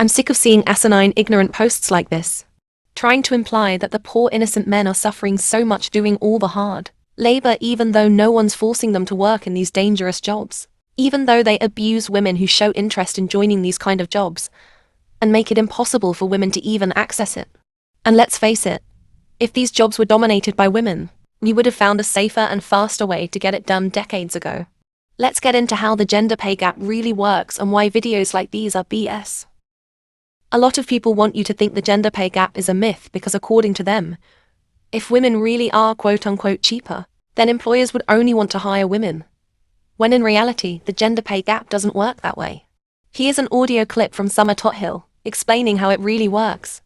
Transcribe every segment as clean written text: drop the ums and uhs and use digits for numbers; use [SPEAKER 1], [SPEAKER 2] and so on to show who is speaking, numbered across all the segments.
[SPEAKER 1] I'm sick of seeing asinine, ignorant posts like this, trying to imply that the poor innocent men are suffering so much doing all the hard labor even though no one's forcing them to work in these dangerous jobs, even though they abuse women who show interest in joining these kind of jobs, and make it impossible for women to even access it. And let's face it, if these jobs were dominated by women, we would have found a safer and faster way to get it done decades ago. Let's get into how the gender pay gap really works and why videos like these are BS. A lot of people want you to think the gender pay gap is a myth because according to them, if women really are quote-unquote cheaper, then employers would only want to hire women, when in reality, the gender pay gap doesn't work that way. Here's an audio clip from Summer Tothill, explaining how it really works.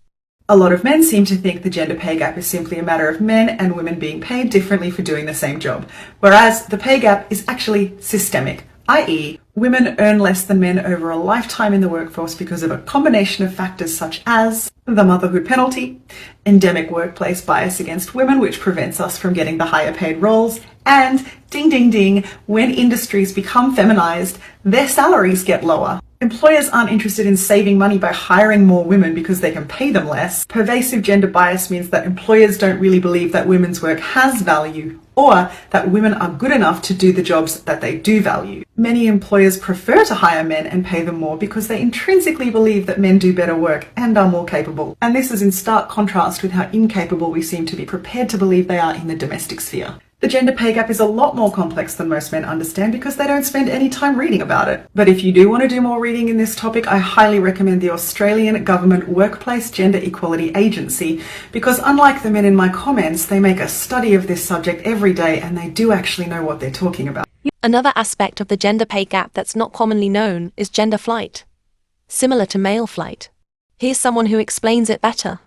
[SPEAKER 2] A lot of men seem to think the gender pay gap is simply a matter of men and women being paid differently for doing the same job, whereas the pay gap is actually systemic, i.e., women earn less than men over a lifetime in the workforce because of a combination of factors such as the motherhood penalty, endemic workplace bias against women which prevents us from getting the higher paid roles, and ding ding ding, when industries become feminized, their salaries get lower. Employers aren't interested in saving money by hiring more women because they can pay them less. Pervasive gender bias means that employers don't really believe that women's work has value or that women are good enough to do the jobs that they do value. Many employers prefer to hire men and pay them more because they intrinsically believe that men do better work and are more capable. And this is in stark contrast with how incapable we seem to be prepared to believe they are in the domestic sphere. The gender pay gap is a lot more complex than most men understand because they don't spend any time reading about it. But if you do want to do more reading in this topic, I highly recommend the Australian Government Workplace Gender Equality Agency because unlike the men in my comments, they make a study of this subject every day and they do actually know what they're talking about.
[SPEAKER 1] Another aspect of the gender pay gap that's not commonly known is gender flight, similar to male flight. Here's someone who explains it better.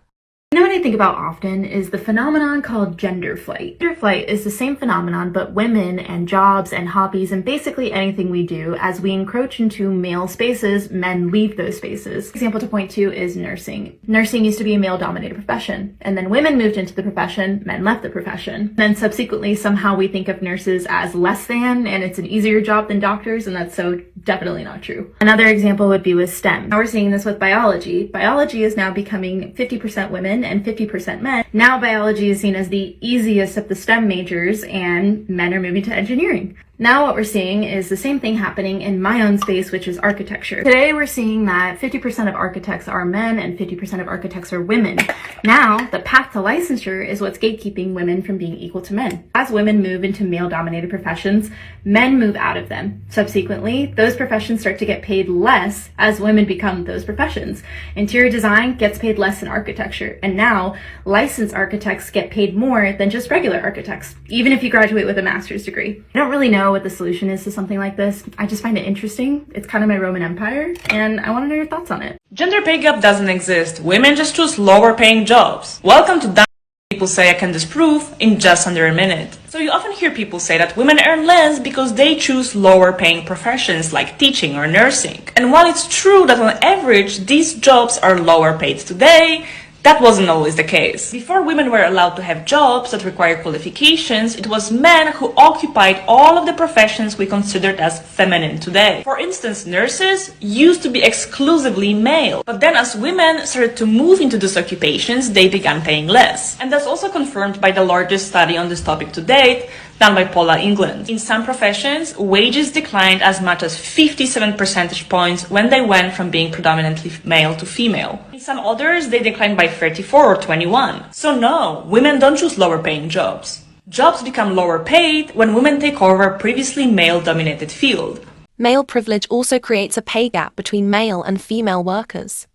[SPEAKER 3] You know what I think about often is the phenomenon called gender flight. Gender flight is the same phenomenon, but women and jobs and hobbies and basically anything we do, as we encroach into male spaces, men leave those spaces. Example to point to is nursing. Nursing used to be a male-dominated profession, and then women moved into the profession, men left the profession. Then subsequently, somehow we think of nurses as less than, and it's an easier job than doctors, and that's so definitely not true. Another example would be with STEM. Now we're seeing this with biology. Biology is now becoming 50% women and 50% men. Now biology is seen as the easiest of the STEM majors and men are moving to engineering. Now what we're seeing is the same thing happening in my own space, which is architecture. Today we're seeing that 50% of architects are men and 50% of architects are women. Now the path to licensure is what's gatekeeping women from being equal to men. As women move into male-dominated professions, men move out of them. Subsequently, those professions start to get paid less as women become those professions. Interior design gets paid less in architecture, and now licensed architects get paid more than just regular architects, even if you graduate with a master's degree. I don't really know what the solution is to something like this. I just find it interesting. It's kind of my Roman Empire, and I want to know your thoughts on it.
[SPEAKER 4] Gender pay gap doesn't exist. Women just choose lower paying jobs. Welcome to that people say I can disprove in just under a minute. So you often hear people say that women earn less because they choose lower paying professions like teaching or nursing. And while it's true that on average these jobs are lower paid today, that wasn't always the case. Before women were allowed to have jobs that require qualifications, it was men who occupied all of the professions we considered as feminine today. For instance, nurses used to be exclusively male, but then as women started to move into these occupations, they began paying less. And that's also confirmed by the largest study on this topic to date, done by Paula England. In some professions, wages declined as much as 57 percentage points when they went from being predominantly male to female. In some others, they declined by 34 or 21. So no, women don't choose lower paying jobs. Jobs become lower paid when women take over a previously male-dominated field.
[SPEAKER 1] Male privilege also creates a pay gap between male and female workers.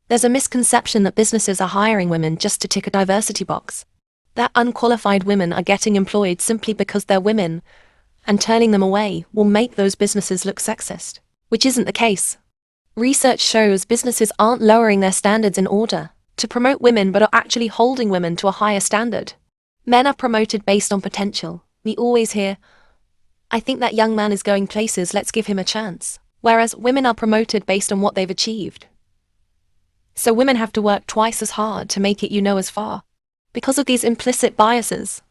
[SPEAKER 1] There's a misconception that businesses are hiring women just to tick a diversity box, that unqualified women are getting employed simply because they're women, and turning them away will make those businesses look sexist, which isn't the case. Research shows businesses aren't lowering their standards in order to promote women but are actually holding women to a higher standard. Men are promoted based on potential. We always hear, "I think that young man is going places, let's give him a chance." Whereas women are promoted based on what they've achieved. So women have to work twice as hard to make it as far, because of these implicit biases.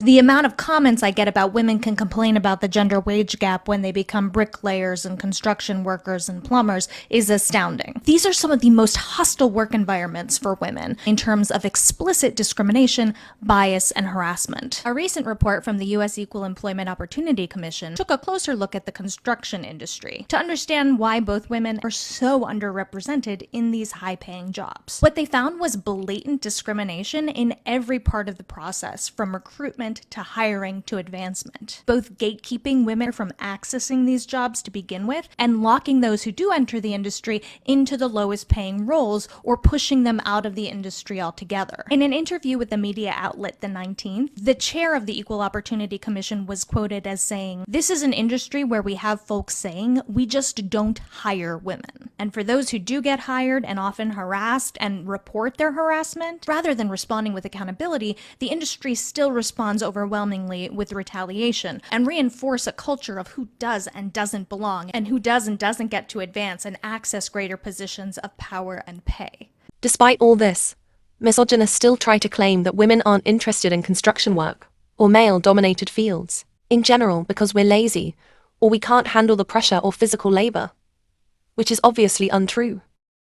[SPEAKER 5] The amount of comments I get about women can complain about the gender wage gap when they become bricklayers and construction workers and plumbers is astounding. These are some of the most hostile work environments for women in terms of explicit discrimination, bias, and harassment. A recent report from the U.S. Equal Employment Opportunity Commission took a closer look at the construction industry to understand why both women are so underrepresented in these high-paying jobs. What they found was blatant discrimination in every part of the process, from recruitment to hiring to advancement, both gatekeeping women from accessing these jobs to begin with and locking those who do enter the industry into the lowest paying roles or pushing them out of the industry altogether. In an interview with the media outlet The 19th, the chair of the Equal Opportunity Commission was quoted as saying, "This is an industry where we have folks saying we just don't hire women. And for those who do get hired and often harassed and report their harassment, rather than responding with accountability, the industry still responds overwhelmingly with retaliation and reinforce a culture of who does and doesn't belong and who does and doesn't get to advance and access greater positions of power and pay."
[SPEAKER 1] Despite all this, misogynists still try to claim that women aren't interested in construction work or male-dominated fields in general because we're lazy or we can't handle the pressure or physical labor, which is obviously untrue.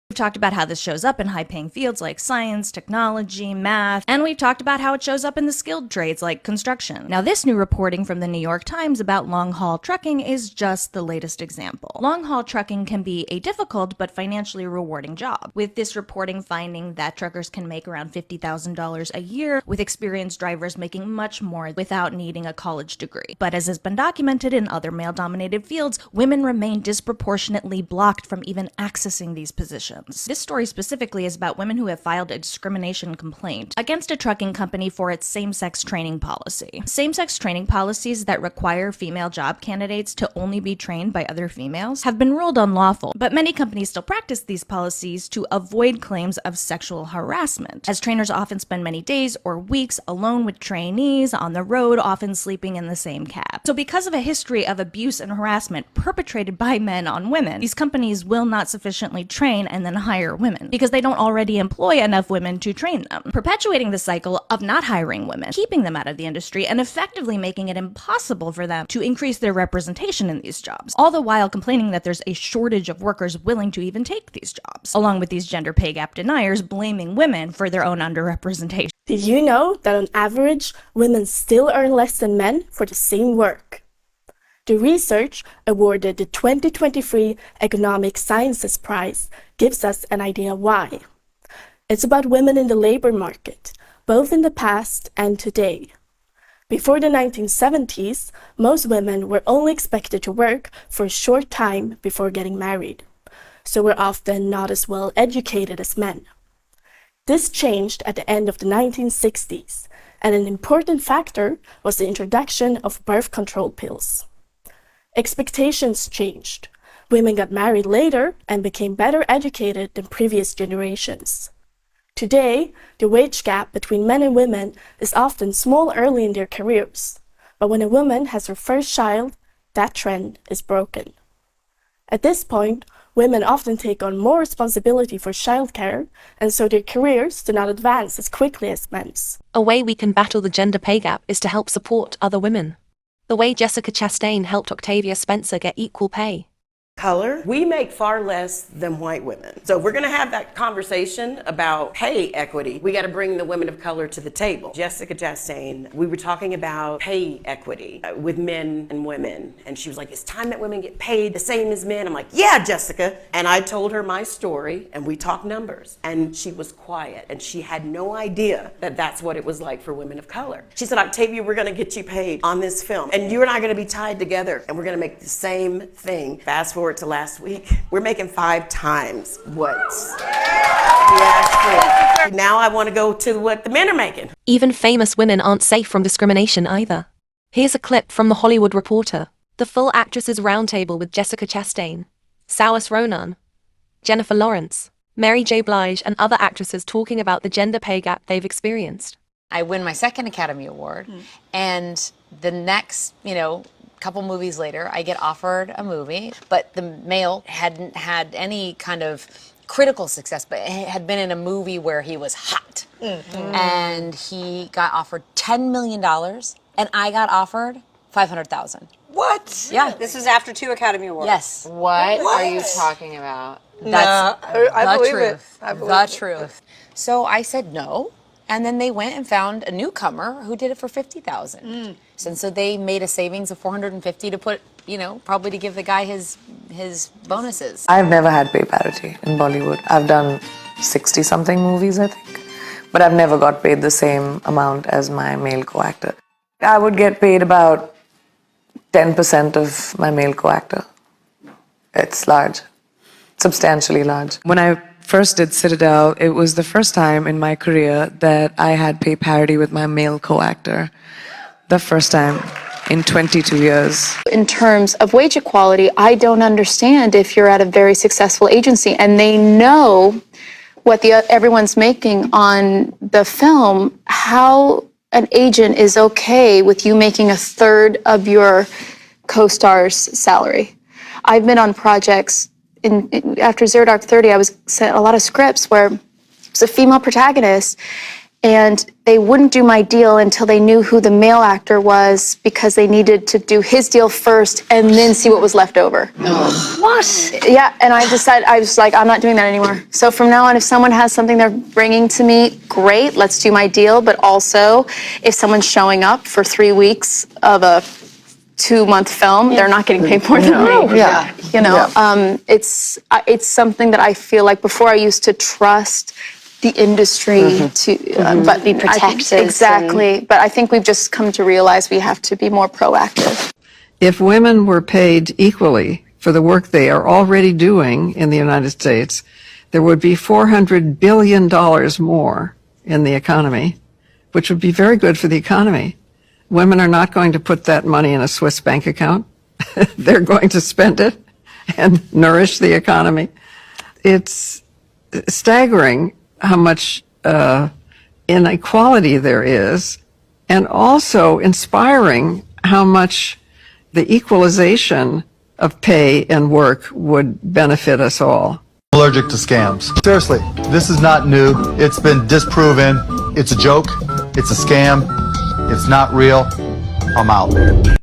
[SPEAKER 5] We've talked about how this shows up in high-paying fields like science, technology, math, and we've talked about how it shows up in the skilled trades like construction. Now, this new reporting from the New York Times about long-haul trucking is just the latest example. Long-haul trucking can be a difficult but financially rewarding job, with this reporting finding that truckers can make around $50,000 a year, with experienced drivers making much more without needing a college degree. But as has been documented in other male-dominated fields, women remain disproportionately blocked from even accessing these positions. This story specifically is about women who have filed a discrimination complaint against a trucking company for its same-sex training policy. Same-sex training policies that require female job candidates to only be trained by other females have been ruled unlawful, but many companies still practice these policies to avoid claims of sexual harassment, as trainers often spend many days or weeks alone with trainees on the road, often sleeping in the same cab. So because of a history of abuse and harassment perpetrated by men on women, these companies will not sufficiently train and then hire women because they don't already employ enough women to train them, perpetuating the cycle of not hiring women, keeping them out of the industry, and effectively making it impossible for them to increase their representation in these jobs, all the while complaining that there's a shortage of workers willing to even take these jobs, along with these gender pay gap deniers blaming women for their own underrepresentation.
[SPEAKER 6] Did you know that on average, women still earn less than men for the same work? The research awarded the 2023 Economic Sciences Prize gives us an idea why. It's about women in the labor market, both in the past and today. Before the 1970s, most women were only expected to work for a short time before getting married, so were often not as well educated as men. This changed at the end of the 1960s, and an important factor was the introduction of birth control pills. Expectations changed. Women got married later and became better educated than previous generations. Today, the wage gap between men and women is often small early in their careers, but when a woman has her first child, that trend is broken. At this point, women often take on more responsibility for childcare, and so their careers do not advance as quickly as men's.
[SPEAKER 1] A way we can battle the gender pay gap is to help support other women. The way Jessica Chastain helped Octavia Spencer get equal pay.
[SPEAKER 7] Color, we make far less than white women. So if we're gonna have that conversation about pay equity, we gotta bring the women of color to the table. Jessica Chastain, we were talking about pay equity with men and women. And she was like, it's time that women get paid the same as men. I'm like, yeah, Jessica. And I told her my story and we talked numbers. And she was quiet and she had no idea that that's what it was like for women of color. She said, Octavia, we're gonna get you paid on this film. And you and I are gonna be tied together and we're gonna make the same thing. Fast forward to last week, we're making 5 times what we asked for. Now I want to go to what the men are making.
[SPEAKER 1] Even famous women aren't safe from discrimination either. Here's a clip from The Hollywood Reporter, the full actresses roundtable with Jessica Chastain, Saoirse Ronan, Jennifer Lawrence, Mary J. Blige, and other actresses talking about the gender pay gap they've experienced.
[SPEAKER 8] I win my second Academy Award, and the next, couple movies later, I get offered a movie, but the male hadn't had any kind of critical success, but had been in a movie where he was hot. and he got offered $10 million, and I got offered $500,000.
[SPEAKER 9] What?
[SPEAKER 8] Yeah.
[SPEAKER 9] This is after 2 Academy Awards.
[SPEAKER 8] Yes.
[SPEAKER 10] What are you talking about?
[SPEAKER 8] That's
[SPEAKER 9] I
[SPEAKER 8] the
[SPEAKER 9] believe
[SPEAKER 8] truth.
[SPEAKER 9] it. I believe
[SPEAKER 8] The
[SPEAKER 9] it.
[SPEAKER 8] truth. So I said no, and then they went and found a newcomer who did it for $50,000. And so they made a savings of $450 to put, probably to give the guy his bonuses.
[SPEAKER 11] I've never had pay parity in Bollywood. I've done 60-something movies, I think, but I've never got paid the same amount as my male co-actor. I would get paid about 10% of my male co-actor. It's large, substantially large. When I first did Citadel, it was the first time in my career that I had pay parity with my male co-actor. The first time in 22 years.
[SPEAKER 12] In terms of wage equality, I don't understand if you're at a very successful agency and they know what everyone's making on the film, how an agent is okay with you making a third of your co-star's salary. I've been on projects after Zero Dark 30, I was sent a lot of scripts where it was a female protagonist and they wouldn't do my deal until they knew who the male actor was because they needed to do his deal first and then see what was left over. What? Yeah, and I was like, I'm not doing that anymore. So from now on, if someone has something they're bringing to me, great, let's do my deal. But also, if someone's showing up for 3 weeks of a 2-month film, they're not getting paid more than me.
[SPEAKER 11] Yeah.
[SPEAKER 12] It's something that I feel like before I used to trust the industry to but
[SPEAKER 9] be protected.
[SPEAKER 12] Exactly. But I think we've just come to realize we have to be more proactive.
[SPEAKER 13] If women were paid equally for the work they are already doing in the United States, there would be $400 billion more in the economy, which would be very good for the economy. Women are not going to put that money in a Swiss bank account. They're going to spend it and nourish the economy. It's staggering how much inequality there is, and also inspiring how much the equalization of pay and work would benefit us all.
[SPEAKER 14] Allergic to scams. Seriously, this is not new. It's been disproven. It's a joke. It's a scam. It's not real. I'm out.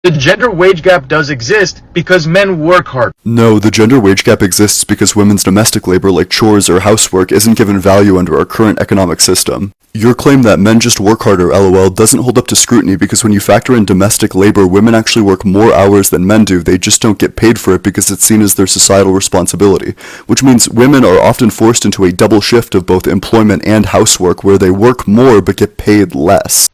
[SPEAKER 15] The gender wage gap does exist because men work hard.
[SPEAKER 16] No, the gender wage gap exists because women's domestic labor like chores or housework isn't given value under our current economic system. Your claim that men just work harder, LOL, doesn't hold up to scrutiny because when you factor in domestic labor, women actually work more hours than men do. They just don't get paid for it because it's seen as their societal responsibility, which means women are often forced into a double shift of both employment and housework where they work more but get paid less.